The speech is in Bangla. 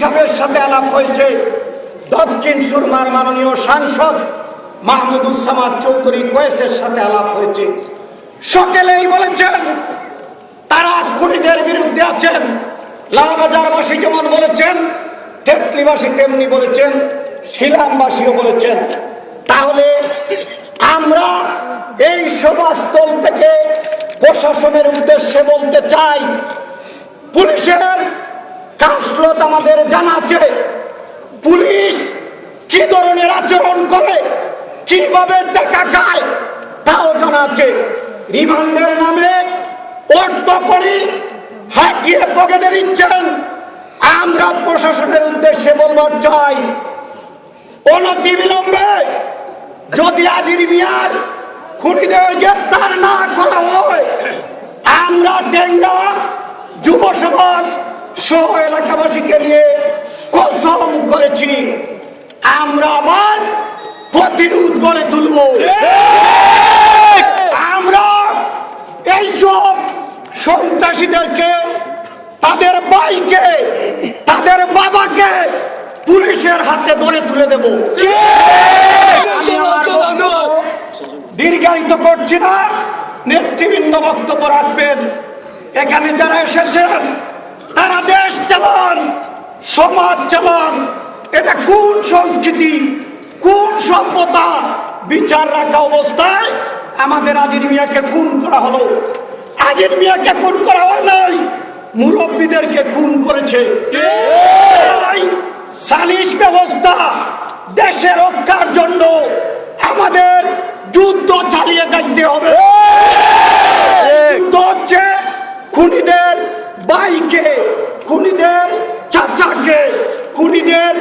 সাহেবের সাথে আলাপ হয়েছে, দক্ষিণ সুরমার মাননীয় সাংসদ মাহমুদুজ্জামান চৌধুরী কোয়েসের সাথে আলাপ হয়েছে। সকলেই বলেছেন তারা খুনিদের বিরুদ্ধে আছেন। লালবাজারবাসী যেমন বলেছেন, তেতলিবাসী তেমনি বলেছেন, শিলামবাসীও বলেছেন। তাহলে আমরা এই সভাস্থল থেকে প্রশাসনের উদ্দেশ্যে বলতে চাই, পুলিশের কাজলত আমাদের জানা আছে। পুলিশ কি ধরনের আচরণ করে, কিভাবে টাকা খায় তাও জানা আছে। রিমান্ডের নামে অর্থ করি হাটিয়ে পকেটে নিচ্ছেন। আমরা প্রশাসনের উদ্দেশ্যে বলবার চাই, অনতিবিলম্বে যদি আজির মিয়ার খুনিদের গ্রেপ্তার না করা হয়, আমরা টেঙ্গা যুব সমাজ সহ এলাকাবাসীকে নিয়ে কসম করেছি, আমরা আবার প্রতিরোধ গড়ে তুলব। আমরা এইসব সন্ত্রাসীদেরকে, তাদের ভাইকে, তাদের বাবাকে পুলিশের হাতে ধরে তুলে দেব। দীর্ঘায়িত করছি না, নেতৃবৃন্দ বক্তব্য রাখবেন। এখানে যারা এসেছেন তারা দেশ চালান, সমাজ চালান। এটা কোন সংস্কৃতি, কোন সভ্যতা? বিচার রাখা অবস্থায় আমাদের আজির মিয়াকে খুন করা হলো। আজির মিয়াকে খুন করা হয় নাই, মুরব্বীদেরকে খুন করেছে। সালিশ ব্যবস্থা দেশে রক্ষার জন্য আমাদের যুদ্ধ চালিয়ে যাইতে হবে। যুদ্ধ হচ্ছে খুনিদের ভাইকে, খুনিদের চাচাকে, খুনিদের